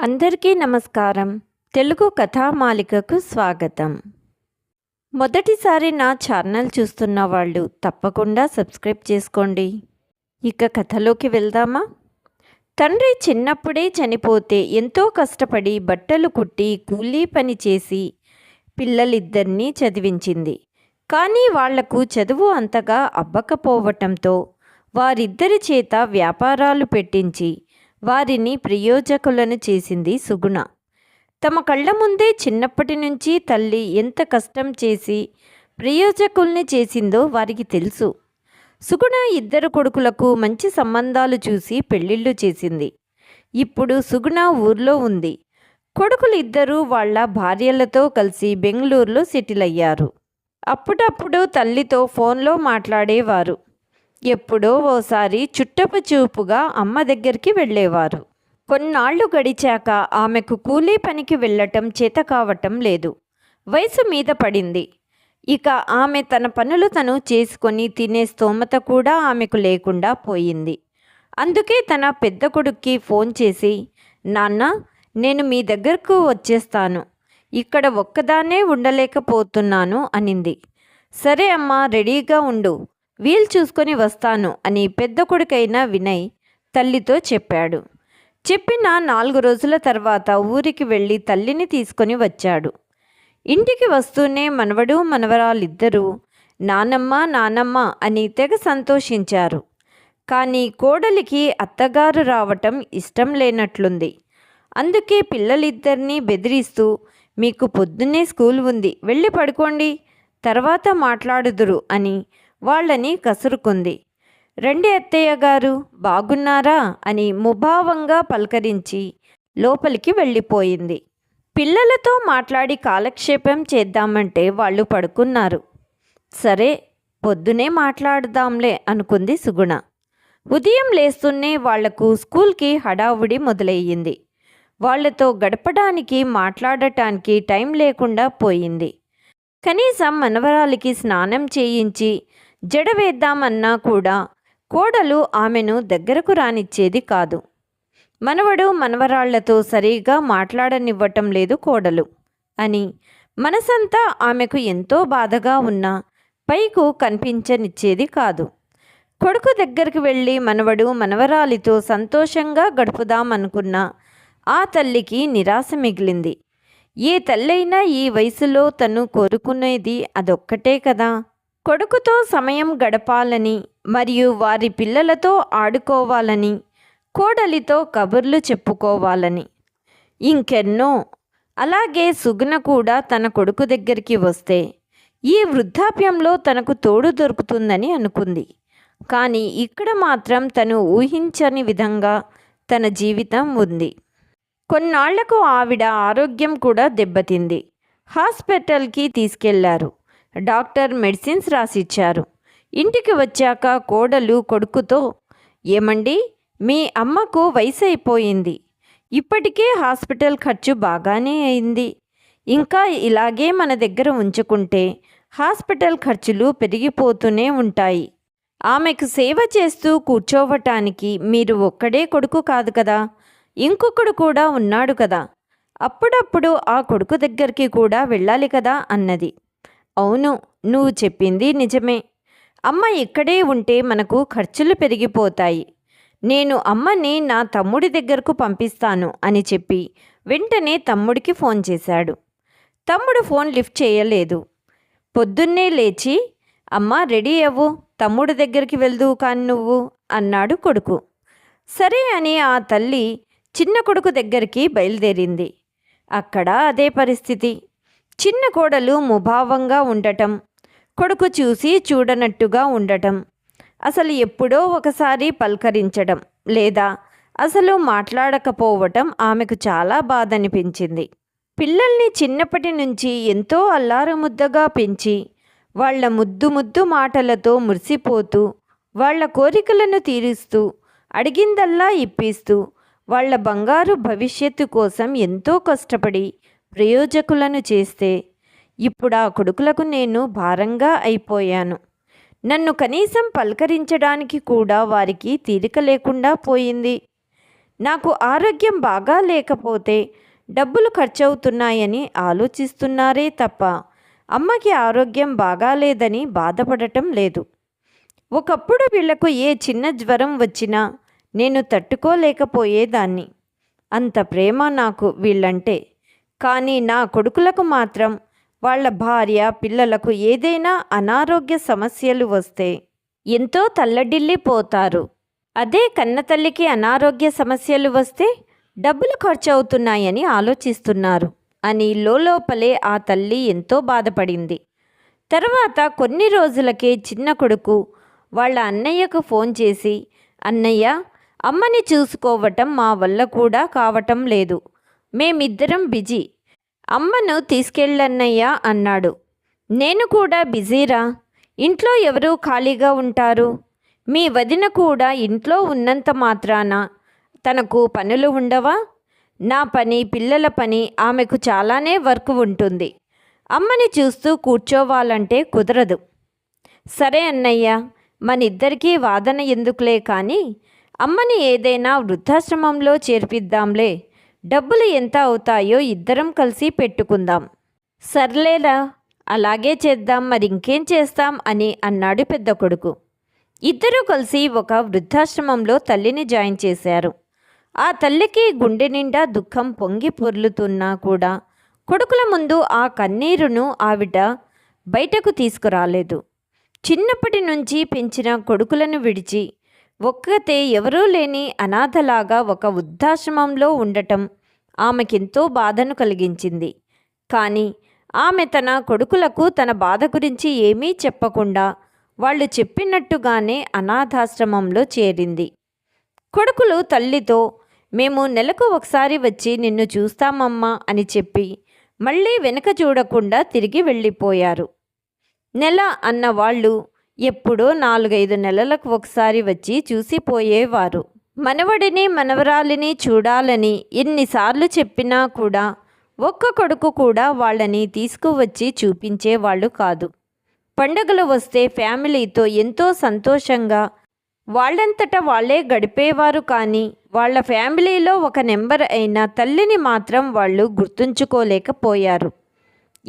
అందరికీ నమస్కారం. తెలుగు కథామాలికకు స్వాగతం. మొదటిసారి నా ఛానల్ చూస్తున్న వాళ్ళు తప్పకుండా సబ్స్క్రైబ్ చేసుకోండి. ఇక కథలోకి వెళ్దామా? తండ్రి చిన్నప్పుడే చనిపోతే ఎంతో కష్టపడి బట్టలు కుట్టి కూలీ పని చేసి పిల్లలిద్దరినీ చదివించింది. కానీ వాళ్లకు చదువు అంతగా అబ్బకపోవటంతో వారిద్దరి చేత వ్యాపారాలు పెట్టించి వారిని ప్రయోజకులను చేసింది సుగుణ. తమ కళ్ళ ముందే చిన్నప్పటి నుంచి తల్లి ఎంత కష్టం చేసి ప్రయోజకుల్ని చేసిందో వారికి తెలుసు. సుగుణ ఇద్దరు కొడుకులకు మంచి సంబంధాలు చూసి పెళ్ళిళ్ళు చేసింది. ఇప్పుడు సుగుణ ఊర్లో ఉంది. కొడుకులు ఇద్దరూ వాళ్ళ భార్యలతో కలిసి బెంగళూరులో సెటిల్ అయ్యారు. అప్పుడప్పుడు తల్లితో ఫోన్లో మాట్లాడేవారు. ఎప్పుడో ఓసారి చుట్టపు చూపుగా అమ్మ దగ్గరికి వెళ్ళేవారు. కొన్నాళ్లు గడిచాక ఆమెకు కూలీ పనికి వెళ్ళటం చేత కావటం లేదు. వయసు మీద పడింది. ఇక ఆమె తన పనులు తను చేసుకొని తినే స్తోమత కూడా ఆమెకు లేకుండా పోయింది. అందుకే తన పెద్ద కొడుక్కి ఫోన్ చేసి, నాన్న, నేను మీ దగ్గరకు వచ్చేస్తాను, ఇక్కడ ఒక్కదాన్నే ఉండలేకపోతున్నాను అనింది. సరే అమ్మా, రెడీగా ఉండు, వీలు చూసుకొని వస్తాను అని పెద్ద కొడుకైన వినయ్ తల్లితో చెప్పాడు. చెప్పిన 4 రోజుల తర్వాత ఊరికి వెళ్ళి తల్లిని తీసుకొని వచ్చాడు. ఇంటికి వస్తూనే మనవడు మనవరాలిద్దరూ నానమ్మ నానమ్మ అని తెగ సంతోషించారు. కానీ కోడలికి అత్తగారు రావటం ఇష్టం లేనట్లుంది. అందుకే పిల్లలిద్దరినీ బెదిరిస్తూ, మీకు పొద్దున్నే స్కూల్ ఉంది, వెళ్ళి పడుకోండి, తర్వాత మాట్లాడుదురు అని వాళ్ళని కసురుకుంది. రండి అత్తయ్య గారు, బాగున్నారా అని ముభావంగా పలకరించి లోపలికి వెళ్ళిపోయింది. పిల్లలతో మాట్లాడి కాలక్షేపం చేద్దామంటే వాళ్ళు పడుకున్నారు. సరే, పొద్దునే మాట్లాడదాంలే అనుకుంది సుగుణ. ఉదయం లేస్తూనే వాళ్లకు స్కూల్కి హడావుడి మొదలయ్యింది. వాళ్లతో గడపడానికి మాట్లాడటానికి టైం లేకుండా పోయింది. కనీసం మనవరాలికి స్నానం చేయించి జడ వేద్దామన్నా కూడా కోడలు ఆమెను దగ్గరకు రానిచ్చేది కాదు. మనవడు మనవరాళ్లతో సరిగా మాట్లాడనివ్వటం లేదు కోడలు అని మనసంతా ఆమెకు ఎంతో బాధగా ఉన్నా పైకు కనిపించనిచ్చేది కాదు. కొడుకు దగ్గరికి వెళ్ళి మనవడు మనవరాలితో సంతోషంగా గడుపుదామనుకున్న ఆ తల్లికి నిరాశ మిగిలింది. ఏ తల్లైనా ఈ వయసులో తను కోరుకునేది అదొక్కటే కదా, కొడుకుతో సమయం గడపాలని మరియు వారి పిల్లలతో ఆడుకోవాలని, కోడలితో కబుర్లు చెప్పుకోవాలని. ఇంకెన్నో. అలాగే సుగుణ కూడా తన కొడుకు దగ్గరికి వస్తే ఈ వృద్ధాప్యంలో తనకు తోడు దొరుకుతుందని అనుకుంది. కానీ ఇక్కడ మాత్రం తను ఊహించని విధంగా తన జీవితం ఉంది. కొన్నాళ్లకు ఆవిడ ఆరోగ్యం కూడా దెబ్బతింది. హాస్పిటల్కి తీసుకెళ్లారు. డాక్టర్ మెడిసిన్స్ రాసిచ్చారు. ఇంటికి వచ్చాక కోడలు కొడుకుతో, ఏమండి, మీ అమ్మకు వయసు అయిపోయింది, ఇప్పటికే హాస్పిటల్ ఖర్చు బాగానే అయింది, ఇంకా ఇలాగే మన దగ్గర ఉంచుకుంటే హాస్పిటల్ ఖర్చులు పెరిగిపోతూనే ఉంటాయి. ఆమెకు సేవ చేస్తూ కూర్చోవటానికి మీరు ఒక్కడే కొడుకు కాదు కదా, ఇంకొకడు కూడా ఉన్నాడు కదా, అప్పుడప్పుడు ఆ కొడుకు దగ్గరికి కూడా వెళ్ళాలి కదా అన్నది. అవును, నువ్వు చెప్పింది నిజమే. అమ్మ ఇక్కడే ఉంటే మనకు ఖర్చులు పెరిగిపోతాయి. నేను అమ్మని నా తమ్ముడి దగ్గరకు పంపిస్తాను అని చెప్పి వెంటనే తమ్ముడికి ఫోన్ చేశాడు. తమ్ముడు ఫోన్ లిఫ్ట్ చేయలేదు. పొద్దున్నే లేచి, అమ్మ రెడీ అవ్వు, తమ్ముడి దగ్గరికి వెళ్దు కాని నువ్వు అన్నాడు కొడుకు. సరే అని ఆ తల్లి చిన్న కొడుకు దగ్గరికి బయలుదేరింది. అక్కడ అదే పరిస్థితి. చిన్న కోడలు ముభావంగా ఉండటం, కొడుకు చూసి చూడనట్టుగా ఉండటం, అసలు ఎప్పుడో ఒకసారి పలకరించడం లేదా అసలు మాట్లాడకపోవటం ఆమెకు చాలా బాధ అనిపించింది. పిల్లల్ని చిన్నప్పటి నుంచి ఎంతో అల్లారముద్దగా పెంచి వాళ్ల ముద్దు ముద్దు మాటలతో మురిసిపోతూ, వాళ్ల కోరికలను తీరుస్తూ, అడిగిందల్లా ఇప్పిస్తూ, వాళ్ల బంగారు భవిష్యత్తు కోసం ఎంతో కష్టపడి ప్రయోజకులను చేస్తే ఇప్పుడు ఆ కొడుకులకు నేను భారంగా అయిపోయాను. నన్ను కనీసం పలకరించడానికి కూడా వారికి తీరిక లేకుండా పోయింది. నాకు ఆరోగ్యం బాగా లేకపోతే డబ్బులు ఖర్చవుతున్నాయని ఆలోచిస్తున్నారే తప్ప అమ్మకి ఆరోగ్యం బాగాలేదని బాధపడటం లేదు. ఒకప్పుడు వీళ్లకు ఏ చిన్న జ్వరం వచ్చినా నేను తట్టుకోలేకపోయేదాన్ని. అంత ప్రేమ నాకు వీళ్ళంటే. కానీ నా కొడుకులకు మాత్రం వాళ్ళ భార్య పిల్లలకు ఏదైనా అనారోగ్య సమస్యలు వస్తే ఎంతో తల్లడిల్లిపోతారు. అదే కన్నతల్లికి అనారోగ్య సమస్యలు వస్తే డబ్బులు ఖర్చు అవుతున్నాయని ఆలోచిస్తున్నారు అని లోపలే ఆ తల్లి ఎంతో బాధపడింది. తర్వాత కొన్ని రోజులకే చిన్న కొడుకు వాళ్ళ అన్నయ్యకు ఫోన్ చేసి, అన్నయ్య, అమ్మని చూసుకోవటం మా వల్ల కూడా కావటం లేదు, మేమిద్దరం బిజీ, అమ్మను తీసుకెళ్ళన్నయ్యా అన్నాడు. నేను కూడా బిజీరా, ఇంట్లో ఎవరు ఖాళీగా ఉంటారు, మీ వదిన కూడా ఇంట్లో ఉన్నంత మాత్రాన తనకు పనులు ఉండవా? నా పని, పిల్లల పని, ఆమెకు చాలానే వర్క్ ఉంటుంది, అమ్మని చూస్తూ కూర్చోవాలంటే కుదరదు. సరే అన్నయ్య, మనిద్దరికీ వాదన ఎందుకులే కానీ అమ్మని ఏదైనా వృద్ధాశ్రమంలో చేర్పిద్దాంలే, డబ్బులు ఎంత అవుతాయో ఇద్దరం కలిసి పెట్టుకుందాం. సర్లేరా, అలాగే చేద్దాం, మరింకేం చేస్తాం అని అన్నాడు పెద్ద కొడుకు. ఇద్దరూ కలిసి ఒక వృద్ధాశ్రమంలో తల్లిని జాయిన్ చేశారు. ఆ తల్లికి గుండె నిండా దుఃఖం పొంగి పొర్లుతున్నా కూడా కొడుకుల ముందు ఆ కన్నీరును ఆవిడ బయటకు తీసుకురాలేదు. చిన్నప్పటి నుంచి పెంచిన కొడుకులను విడిచి ఒక్కతే ఎవరూ లేని అనాథలాగా ఒక వృద్ధాశ్రమంలో ఉండటం ఆమెకెంతో బాధను కలిగించింది. కానీ ఆమె తన కొడుకులకు తన బాధ గురించి ఏమీ చెప్పకుండా వాళ్ళు చెప్పినట్టుగానే అనాథాశ్రమంలో చేరింది. కొడుకులు తల్లితో, మేము నెలకు ఒకసారి వచ్చి నిన్ను చూస్తామమ్మా అని చెప్పి మళ్ళీ వెనక చూడకుండా తిరిగి వెళ్ళిపోయారు. నెల అన్న వాళ్ళు ఎప్పుడో 4-5 నెలలకు ఒకసారి వచ్చి చూసిపోయేవారు. మనవడిని మనవరాలిని చూడాలని ఎన్నిసార్లు చెప్పినా కూడా ఒక్క కొడుకు కూడా వాళ్ళని తీసుకువచ్చి చూపించేవాళ్ళు కాదు. పండుగలు వస్తే ఫ్యామిలీతో ఎంతో సంతోషంగా వాళ్ళంతట వాళ్ళే గడిపేవారు. కానీ వాళ్ళ ఫ్యామిలీలో ఒక నెంబర్ అయిన తల్లిని మాత్రం వాళ్ళు గుర్తుంచుకోలేకపోయారు.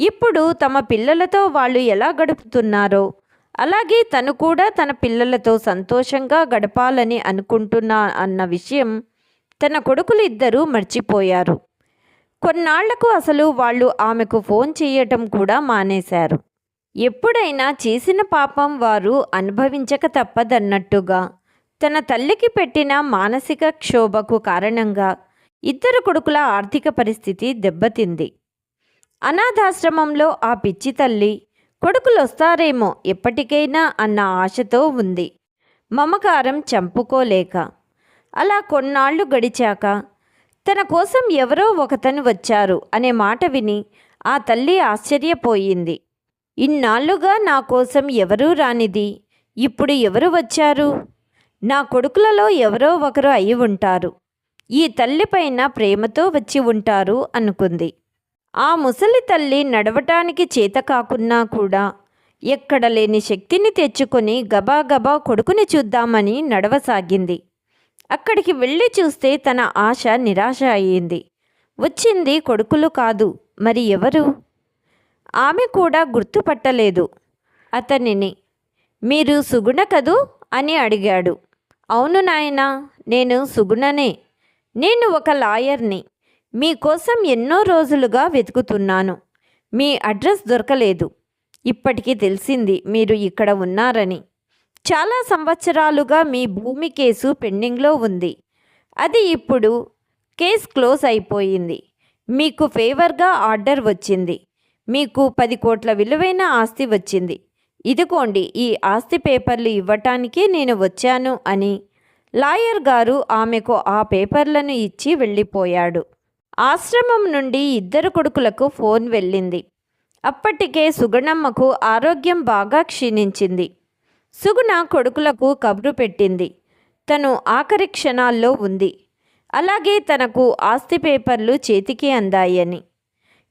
ఇప్పుడు తమ పిల్లలతో వాళ్ళు ఎలా గడుపుతున్నారో అలాగే తను కూడా తన పిల్లలతో సంతోషంగా గడపాలని అనుకుంటున్నా అన్న విషయం తన కొడుకులు ఇద్దరూ మర్చిపోయారు. కొన్నాళ్లకు అసలు వాళ్ళు ఆమెకు ఫోన్ చేయటం కూడా మానేశారు. ఎప్పుడైనా చేసిన పాపం వారు అనుభవించక తప్పదన్నట్టుగా తన తల్లికి పెట్టిన మానసిక క్షోభకు కారణంగా ఇద్దరు కొడుకుల ఆర్థిక పరిస్థితి దెబ్బతింది. అనాథాశ్రమంలో ఆ పిచ్చి తల్లి కొడుకులు వస్తారేమో ఎప్పటికైనా అన్న ఆశతో ఉంది, మమకారం చంపుకోలేక. అలా కొన్నాళ్ళు గడిచాక తన కోసం ఎవరో ఒకతను వచ్చారు అనే మాట విని ఆ తల్లి ఆశ్చర్యపోయింది. ఇన్నాళ్లుగా నా కోసం ఎవరూ రానిది ఇప్పుడు ఎవరు వచ్చారు? నా కొడుకులలో ఎవరో ఒకరు అయి ఉంటారు, ఈ తల్లిపైన ప్రేమతో వచ్చి ఉంటారు అనుకుంది. ఆ ముసలి తల్లి నడవటానికి చేత కాకున్నా కూడా ఎక్కడ లేని శక్తిని తెచ్చుకొని గబాగబా కొడుకుని చూద్దామని నడవసాగింది. అక్కడికి వెళ్ళి చూస్తే తన ఆశ నిరాశ అయ్యింది. వచ్చింది కొడుకులు కాదు, మరి ఎవరు? ఆమె కూడా గుర్తుపట్టలేదు అతనిని. మీరు సుగుణ కదూ అని అడిగాడు. అవును నాయనా, నేను సుగుణనే. నేను ఒక లాయర్ని. మీకోసం ఎన్నో రోజులుగా వెతుకుతున్నాను. మీ అడ్రస్ దొరకలేదు. ఇప్పటికీ తెలిసింది మీరు ఇక్కడ ఉన్నారని. చాలా సంవత్సరాలుగా మీ భూమి కేసు పెండింగ్లో ఉంది. అది ఇప్పుడు కేస్ క్లోజ్ అయిపోయింది. మీకు ఫేవర్గా ఆర్డర్ వచ్చింది. మీకు 10 కోట్ల విలువైన ఆస్తి వచ్చింది. ఇదిగోండి, ఈ ఆస్తి పేపర్లు ఇవ్వటానికి నేను వచ్చాను అని లాయర్ గారు ఆమెకు ఆ పేపర్లను ఇచ్చి వెళ్ళిపోయాడు. ఆశ్రమం నుండి ఇద్దరు కొడుకులకు ఫోన్ వెళ్ళింది. అప్పటికే సుగుణమ్మకు ఆరోగ్యం బాగా క్షీణించింది. సుగుణ కొడుకులకు కబురు పెట్టింది. తను ఆఖరి క్షణాల్లో ఉంది, అలాగే తనకు ఆస్తి పేపర్లు చేతికి అందాయని.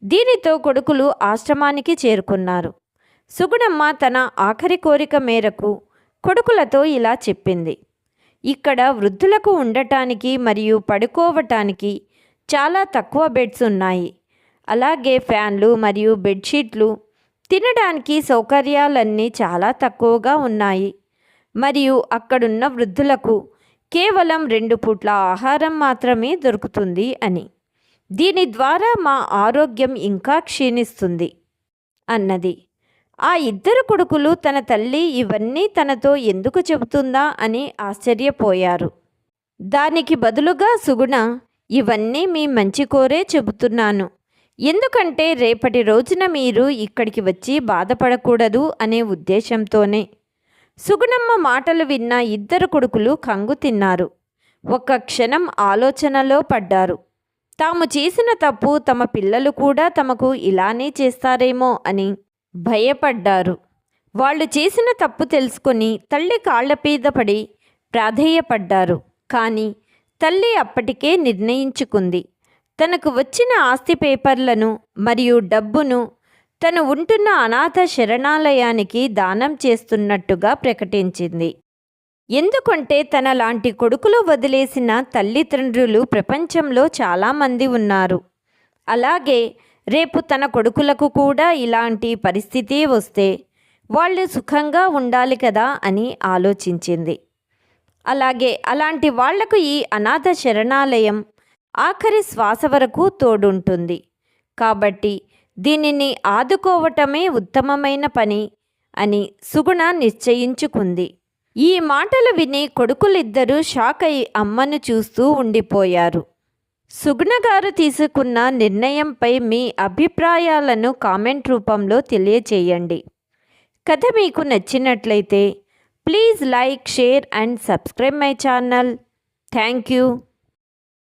దీనితో కొడుకులు ఆశ్రమానికి చేరుకున్నారు. సుగుణమ్మ తన ఆఖరి కోరిక మేరకు కొడుకులతో ఇలా చెప్పింది. ఇక్కడ వృద్ధులకు ఉండటానికి మరియు పడుకోవటానికి చాలా తక్కువ బెడ్స్ ఉన్నాయి. అలాగే ఫ్యాన్లు మరియు బెడ్షీట్లు, తినడానికి సౌకర్యాలన్నీ చాలా తక్కువగా ఉన్నాయి. మరియు అక్కడున్న వృద్ధులకు కేవలం 2 పూట్ల ఆహారం మాత్రమే దొరుకుతుంది అని. దీని ద్వారా మా ఆరోగ్యం ఇంకా క్షీణిస్తుంది అన్నది. ఆ 2 కొడుకులు తన తల్లి ఇవన్నీ తనతో ఎందుకు చెబుతుందా అని ఆశ్చర్యపోయారు. దానికి బదులుగా సుగుణ, ఇవన్నీ మీ మంచి కోరే చెబుతున్నాను, ఎందుకంటే రేపటి రోజున మీరు ఇక్కడికి వచ్చి బాధపడకూడదు అనే ఉద్దేశంతోనే. సుగుణమ్మ మాటలు విన్న 2 కొడుకులు కంగు తిన్నారు. ఒక్క క్షణం ఆలోచనలో పడ్డారు. తాము చేసిన తప్పు తమ పిల్లలు కూడా తమకు ఇలానే చేస్తారేమో అని భయపడ్డారు. వాళ్ళు చేసిన తప్పు తెలుసుకొని తల్లి కాళ్ల మీద పడి ప్రాధేయపడ్డారు. కానీ తల్లి అప్పటికే నిర్ణయించుకుంది. తనకు వచ్చిన ఆస్తి పేపర్లను మరియు డబ్బును తను ఉంటున్న అనాథ శరణాలయానికి దానం చేస్తున్నట్టుగా ప్రకటించింది. ఎందుకంటే తన లాంటి కొడుకులు వదిలేసిన తల్లిదండ్రులు ప్రపంచంలో చాలామంది ఉన్నారు. అలాగే రేపు తన కొడుకులకు కూడా ఇలాంటి పరిస్థితి వస్తే వాళ్ళు సుఖంగా ఉండాలి కదా అని ఆలోచించింది. అలాగే అలాంటి వాళ్లకు ఈ అనాథ శరణాలయం ఆఖరి శ్వాస వరకు తోడుంటుంది. కాబట్టి దీనిని ఆదుకోవటమే ఉత్తమమైన పని అని సుగుణ నిశ్చయించుకుంది. ఈ మాటలు విని కొడుకులిద్దరూ షాక్ అయి అమ్మను చూస్తూ ఉండిపోయారు. సుగుణ గారు తీసుకున్న నిర్ణయంపై మీ అభిప్రాయాలను కామెంట్ రూపంలో తెలియచేయండి. కథ మీకు నచ్చినట్లయితే please like, share and subscribe my channel. Thank you.